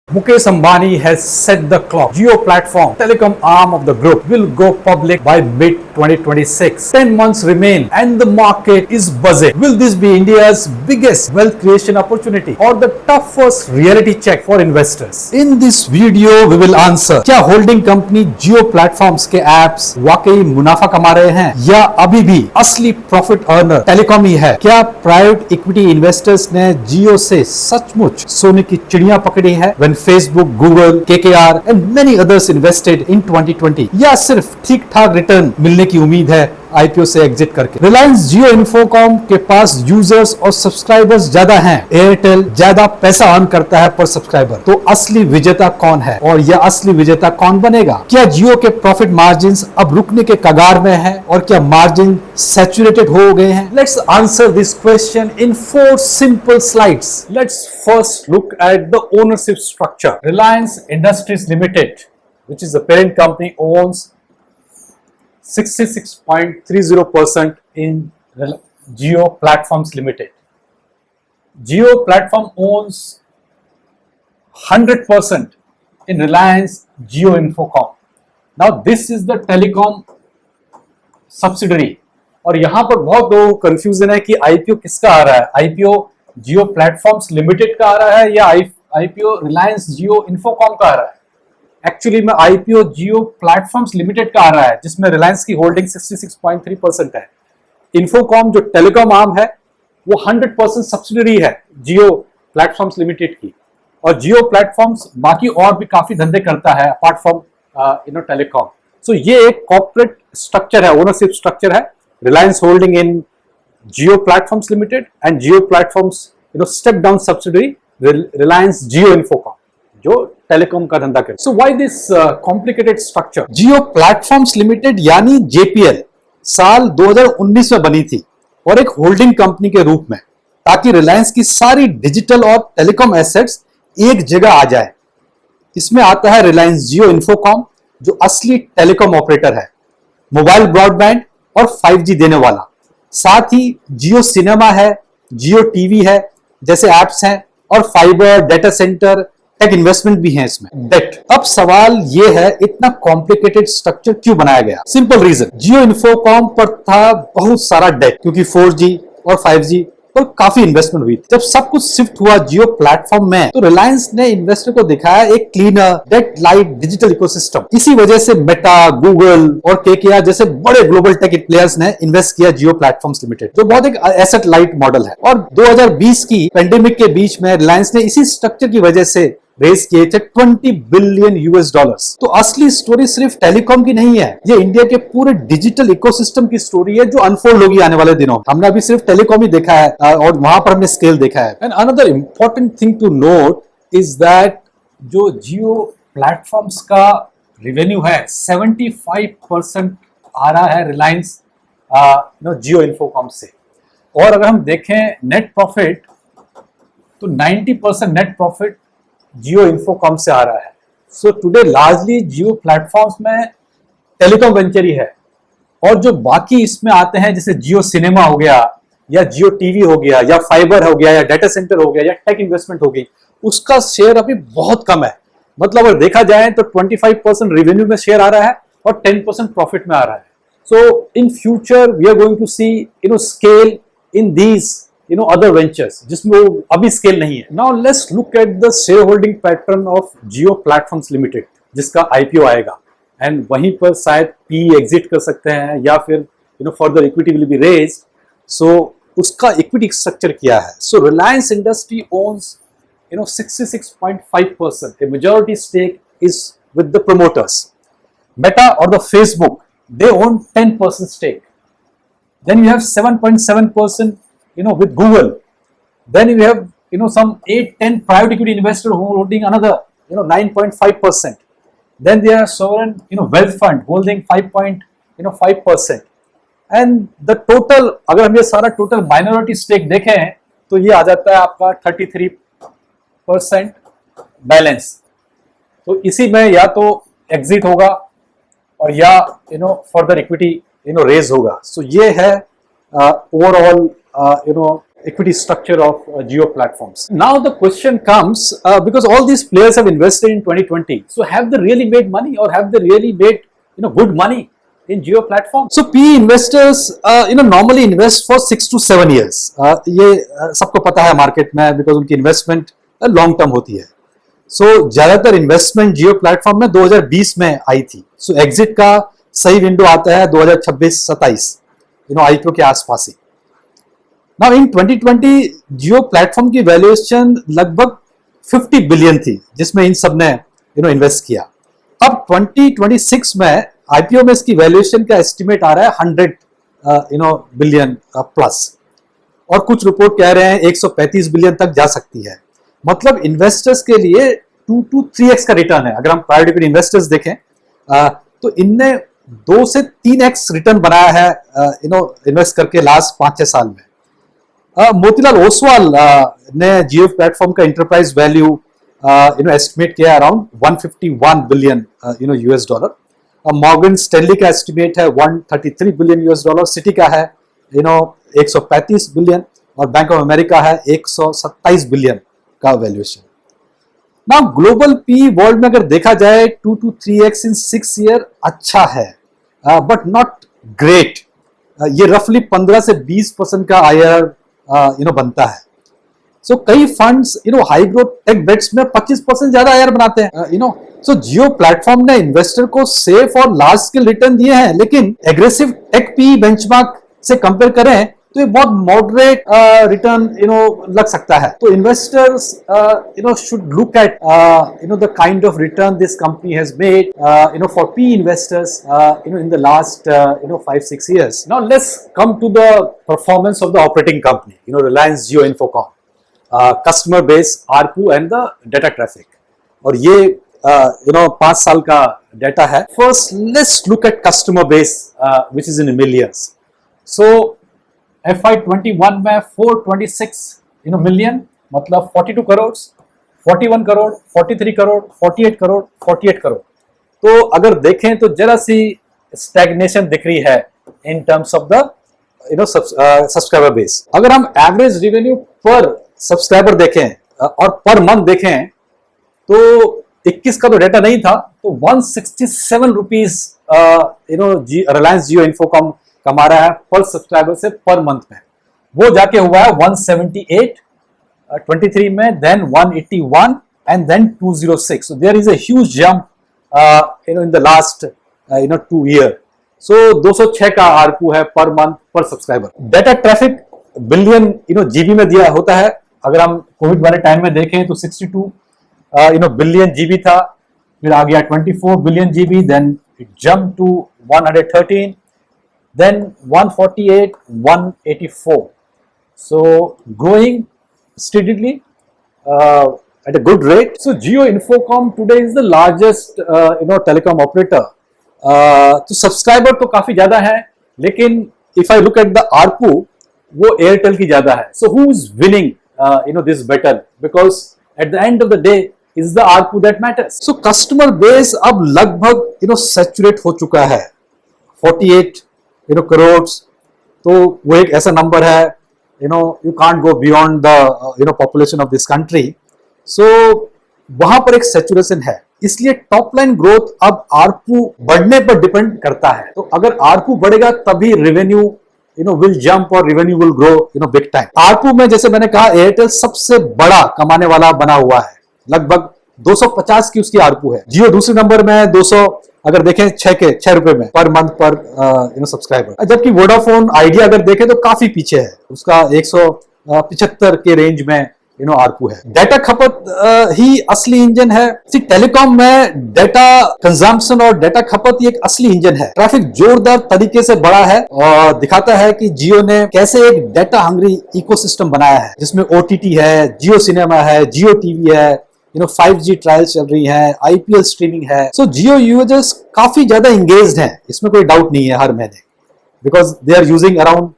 Mukesh Ambani has set the clock. Jio platform, telecom arm of the group, will go public by mid-2026. 10 months remain and the market is buzzing. Will this be India's biggest wealth creation opportunity or the toughest reality check for investors? In this video, we will answer, क्या holding company जियो platforms के apps वाकई मुनाफा कमा रहे हैं या अभी भी असली प्रॉफिट अर्नर टेलीकॉम ही है? क्या प्राइवेट इक्विटी इन्वेस्टर्स ने जियो से सचमुच सोने की चिड़िया पकड़ी है when Facebook, Google, KKR and many others invested in 2020, या सिर्फ ठीक ठाक रिटर्न मिलने की उम्मीद है आईपीओ से एग्जिट करके? रिलायंस जियो इन्फोकॉम के पास यूजर्स और सब्सक्राइबर्स ज्यादा हैं, एयरटेल ज्यादा पैसा अर्न करता है पर सब्सक्राइबर। तो असली विजेता कौन है और यह असली विजेता कौन बनेगा? क्या जियो के प्रॉफिट मार्जिन्स अब रुकने के कगार में है और क्या मार्जिन सैचुरेटेड हो गए हैं? Let's answer this question in 4 simple slides. Let's first look at the ownership structure. Reliance industries limited, which is the parent company, owns 66.30% in Jio Platforms Limited. Jio Platform owns 100% in Reliance Jio Infocomm. Now this is the telecom subsidiary. और यहाँ पर बहुत लोगों को confusion है कि IPO किसका आ रहा है? आईपीओ जियो प्लेटफॉर्म्स लिमिटेड का आ रहा है या आईपीओ रिलायंस जियो इन्फोकॉम का आ रहा है? एक्चुअली में आईपीओ जियो प्लेटफॉर्म्स लिमिटेड का आ रहा है, जिसमें रिलायंस की होल्डिंग 66.3% है। इन्फोकॉम जो टेलीकॉम आर्म है वो 100% सब्सिडरी है जियो प्लेटफॉर्म्स लिमिटेड की। और जियो प्लेटफॉर्म्स बाकी और भी काफी धंधे करता है अपार्ट फ्रॉम टेलीकॉम। सो ये एक कॉर्पोरेट स्ट्रक्चर है, ओनरशिप स्ट्रक्चर है। Reliance holding in Jio platforms limited and Jio platforms step down subsidiary Reliance Jio Infocom जो टेलीकॉम का धंधा करे। So why this complicated structure? Jio platforms limited यानी जेपीएल साल 2019 में बनी थी और एक होल्डिंग कंपनी के रूप में, ताकि रिलायंस की सारी डिजिटल और टेलीकॉम एसेट्स एक जगह आ जाए। इसमें आता है रिलायंस जियो इन्फोकॉम जो असली टेलीकॉम ऑपरेटर है, मोबाइल ब्रॉडबैंड और 5G देने वाला। साथ ही जियो सिनेमा है, जियो टीवी है जैसे एप्स हैं, और fibre, data centre, tech investment भी है इसमें। डेट। अब सवाल ये है, इतना कॉम्प्लिकेटेड स्ट्रक्चर क्यों बनाया गया? सिंपल रीजन, जियो इन्फोकॉम पर था बहुत सारा डेट, क्योंकि 4G और 5G पर काफी इन्वेस्टमेंट हुई थी। जब सब कुछ शिफ्ट हुआ जियो प्लेटफॉर्म में, तो रिलायंस ने इन्वेस्टर को दिखाया एक cleaner, debt light digital ecosystem. इसी वजह से मेटा, गूगल और केकेआर जैसे बड़े ग्लोबल टेक प्लेयर्स ने इन्वेस्ट किया जियो प्लेटफॉर्म्स लिमिटेड, जो बहुत एक एसेट लाइट मॉडल है। और 2020 की पेंडेमिक के बीच में रिलायंस ने इसी स्ट्रक्चर की वजह से रेज किए थे $20 बिलियन। तो असली स्टोरी सिर्फ टेलीकॉम की नहीं है, ये इंडिया के पूरे डिजिटल इकोसिस्टम की स्टोरी है जो अनफोल्ड होगी आने वाले दिनों। हमने अभी सिर्फ टेलीकॉम ही देखा है और वहां पर हमने स्केल देखा है। And another important thing to note is that जो जियो प्लेटफॉर्म्स का रेवेन्यू है 75% आ रहा है रिलायंस जियो इन्फोकॉम से। और अगर हम देखें नेट प्रॉफिट, तो 90% नेट प्रॉफिट जियो इन्फोकॉम से आ रहा है। सो टुडे लार्जली जियो प्लेटफॉर्म्स में टेलीकॉम वेंचर ही है, और जो बाकी इसमें आते हैं जैसे जियो सिनेमा हो गया या जियो टीवी हो गया या फाइबर हो गया या डेटा सेंटर हो गया या टेक इन्वेस्टमेंट हो गई, उसका शेयर अभी बहुत कम है। मतलब अगर देखा जाए तो 25% रेवेन्यू में शेयर आ रहा है और 10% प्रॉफिट में आ रहा है। So in future we are going to see scale in these other ventures जिसमें वो अभी स्केल नहीं है। Now let's look at the shareholding pattern of Jio Platforms Limited जिसका IPO आएगा, एंड वहीं पर शायद PE एग्जिट कर सकते हैं या फिर further equity will be raised। So उसका इक्विटी स्ट्रक्चर क्या है? So Reliance Industry owns 66.5%. A majority stake is with the promoters. Meta or the Facebook, they own 10% stake. Then you have 7.7% with Google. Then you have some 8-10 private equity investors who are holding another 9.5%. Then there are sovereign wealth fund holding 5.5%. And the total, अगर हम ये सारा total minority stake देखें तो ये आ जाता है आपका 33% बैलेंस। तो इसी में या तो एग्जिट होगा और या फर्दर इक्विटी रेज होगा। सो ये है overall equity structure of Jio platforms. Now the question comes, because all these players have invested in 2020, so have they really made money, or have they really made good money in Jio platform? So PE investors normally invest for 6 to 7 years. ये सबको पता है market में, because उनकी investment long term होती है. सो ज्यादातर investment जियो platform में 2020 में आई थी. सो एग्जिट का सही विंडो आता है 2026-27 आईपीओ के आसपास ही. नाउ इन 2020 जियो प्लेटफॉर्म की वैल्यूएशन लगभग 50 बिलियन थी, जिसमें इन सब ने इन्वेस्ट किया. अब 2026 में आईपीओ में इसकी वैल्यूएशन का एस्टिमेट आ रहा है 100 बिलियन प्लस, और कुछ रिपोर्ट कह रहे हैं 135 बिलियन तक जा सकती है. मतलब इन्वेस्टर्स के लिए 2 to 3x का रिटर्न है. अगर हम प्राइवेट इक्विटी इन्वेस्टर्स देखें तो इनने 2 से 3x रिटर्न बनाया है इन्वेस्ट करके लास्ट 5-6 साल में. मोतीलाल ओसवाल ने जियो प्लेटफॉर्म का इंटरप्राइज वैल्यू एस्टिमेट किया around 151 billion US dollar. Morgan Stanley का एस्टिमेट है 133 बिलियन यूएस डॉलर. सिटी का है 135 बिलियन, और बैंक ऑफ अमेरिका है 127 बिलियन का वैल्यूएशन. ना ग्लोबल पी वर्ल्ड में अगर देखा जाए 2 to 3x इन 6 ईयर अच्छा है, बट नॉट ग्रेट. ये रफली 15 से 20% का आईआरआर बनता है. सो कई funds high growth tech bets में 25% ज्यादा आईआरआर बनाते हैं. सो जियो प्लेटफॉर्म ने इन्वेस्टर को सेफ और लार्ज स्केल रिटर्न दिए हैं, लेकिन एग्रेसिव टेक पी बेंचमार्क से कंपेयर करें तो ये बहुत मॉडरेट रिटर्न लग सकता है. तो investors should look at the kind of return this company has made for P investors in the last 5-6 years. Now let's come to the performance of the operating company, Reliance Jio Infocomm, customer base, ARPU and the data traffic. और ये 5 साल का data है. First let's look at customer base which is in millions. So FY21 में 426 million, मतलब 42 करोड़, 41 करोड़, 43 करोड़, 48 करोड़, 48 करोड़. तो अगर देखें तो जरा सी स्टैग्नेशन दिख रही है in terms of the subscriber base. अगर हम एवरेज रेवेन्यू पर सब्सक्राइबर देखें और पर मंथ देखें तो 21 का तो डेटा नहीं था, तो 167 रुपीज रिलायंस जियो इन्फोकॉम कमा रहा है पर सब्सक्राइबर से पर मंथ में. वो जाके हुआ है 178 23 में, then 181 and then 206. So there is a huge jump in the last 2 year. So 206 का आरपू है पर मंथ पर subscriber. Data traffic billion GB में दिया होता है. अगर हम कोविड वाले टाइम में देखें तो 62 बिलियन जीबी था, फिर आ गया 24 billion GB, then it jump to 113, then 148, 184. So growing steadily at a good rate. So Jio Infocomm today is the largest telecom operator. तो सब्सक्राइबर तो काफी ज्यादा है, लेकिन if I look at the ARPU, वो एयरटेल की ज्यादा है. So who is winning this battle? Because at the end of the day is the ARPU that matters. So customer base अब लगभग सैचुरेट हो चुका है. 48 करोड़, तो वो एक ऐसा नंबर है you can't go beyond the population of this country. So वहां पर एक सैचुरेशन है, इसलिए टॉप लाइन ग्रोथ अब आरपू बढ़ने पर डिपेंड करता है. तो अगर आरपू बढ़ेगा तभी रेवेन्यू विल जंप और revenue will grow big time. ARPU में जैसे मैंने कहा एयरटेल सबसे बड़ा कमाने वाला बना हुआ है, लगभग 250 की उसकी आरपू है. जियो दूसरे नंबर में है 200, अगर देखें 6 रुपए में पर मंथ पर सब्सक्राइबर. जबकि वोडाफोन आइडिया अगर देखें तो काफी पीछे है, उसका 175 के रेंज में आरपू है. डेटा खपत ही असली इंजन है. टेलीकॉम में डेटा कंजम्पशन और डेटा खपत ही एक असली इंजन है. ट्रैफिक जोरदार तरीके से बढ़ा है और दिखाता है कि जियो ने कैसे एक डेटा हंग्री इकोसिस्टम बनाया है, जिसमें ओटीटी है, जियो सिनेमा है, जियो टीवी है, 5G ट्रायल्स चल रही हैं, आईपीएल स्ट्रीमिंग है. सो जियो यूजर्स काफी ज्यादा एंगेज्ड हैं, इसमें कोई डाउट नहीं है हर महीने, because they are using around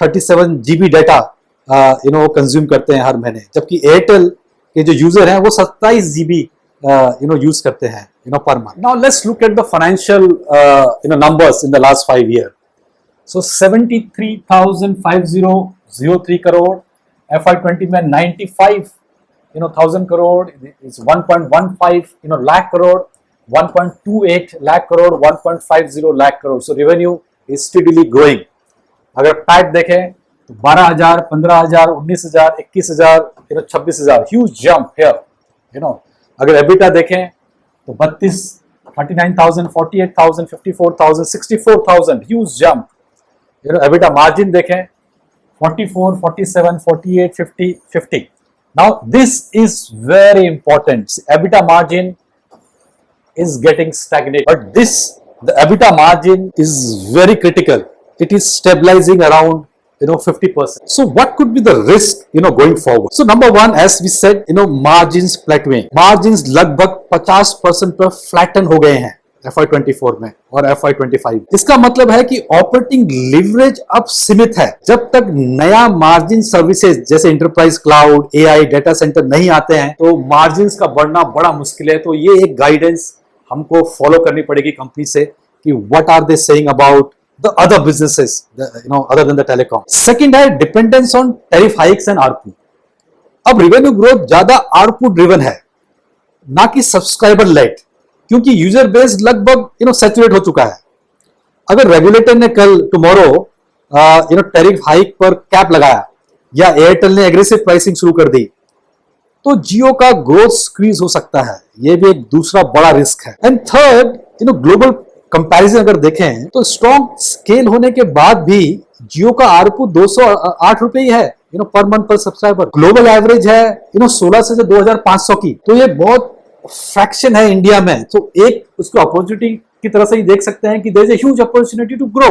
37 GB data consume करते हैं हर महीने. जबकि एयरटेल के जो यूजर हैं वो 27 GB यूज करते हैं per month. Now let's look at the financial numbers in the last 5 years. So 73,5003 crore FY20 में 95 1000 crore is 1.15 lakh crore, 1.28 lakh crore, 1.50 lakh crore. So revenue is steadily growing. अगर PAT देखें तो 12,000, 15,000, 19,000, 21,000, 26,000, huge jump here. अगर EBITDA देखें तो 32, 39,000, 48,000, 54,000, 64,000, huge jump. EBITDA margin देखें 44, 47, 48, 50, 50. Now this is very important. See, EBITDA margin is getting stagnated, but the EBITDA margin is very critical. It is stabilizing around 50%. So what could be the risk going forward? So number one, as we said, margins plateauing. Margins लगभग 50% पर flatten हो गए हैं FY24 में और FY25. इसका मतलब है कि ऑपरेटिंग लिवरेज अब सीमित है. जब तक नया मार्जिन सर्विसेज जैसे enterprise cloud, AI, data centre नहीं आते हैं तो मार्जिन का बढ़ना बड़ा मुश्किल है. तो ये एक गाइडेंस हमको फॉलो करनी पड़ेगी कंपनी से कि what are they saying about the other businesses, other than the telecom. Second है dependence on tariff hikes and ARPU. अब revenue growth ज्यादा ARPU driven है, ना कि subscriber led, क्योंकि user base लगभग saturate हो चुका है. अगर regulator ने कल tomorrow tariff hike पर cap लगाया या एयरटेल ने aggressive pricing शुरू कर दी तो जियो का growth squeeze हो सकता है. ये भी एक दूसरा बड़ा रिस्क है. एंड थर्ड ग्लोबल कंपैरिजन अगर देखें तो स्ट्रॉन्ग स्केल होने के बाद भी जियो का आरपू 208 रुपए ही है पर मंथ पर सब्सक्राइबर. ग्लोबल एवरेज है 16 से 2,500 की. तो ये बहुत फ्रैक्शन है इंडिया में. तो एक उसको अपॉर्चुनिटी की तरह से ही देख सकते हैं कि there is a huge opportunity to grow,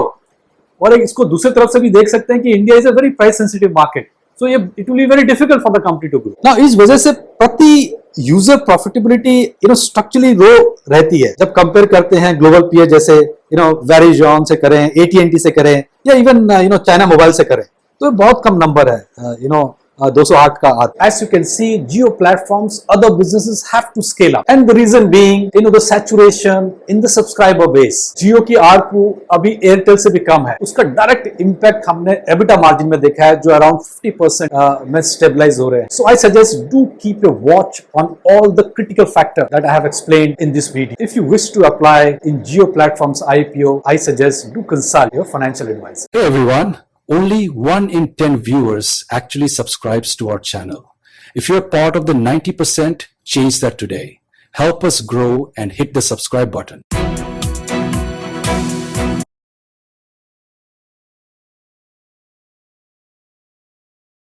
और इसको दूसरी तरफ से भी देख सकते हैं कि India is a very price sensitive market. So ये it will be very difficult for the company to grow. Now इस वजह से प्रति यूजर प्रॉफिटेबिलिटी स्ट्रक्चरली लो रहती है जब कंपेयर करते हैं ग्लोबल पीयर जैसे वेरिजॉन से करें, AT&T से करें या इवन चाइना मोबाइल से करें. तो बहुत कम नंबर है 208 का. As you can see, Jio platforms, other businesses have to scale up, and the reason being, the saturation in the subscriber base. Jio की ARPU अभी Airtel से भी कम है. उसका डायरेक्ट इम्पैक्ट हमने EBITDA मार्जिन में देखा है जो अराउंड 50% में स्टेबलाइज हो रहे हैं. So I suggest do keep a watch on all the critical factors that I have explained in this video. If you wish to apply in Jio platforms IPO, I suggest do consult your financial advisor. Hey everyone. Only 1 in 10 viewers actually subscribes to our channel. If you're part of the 90%, change that today. Help us grow and hit the subscribe button.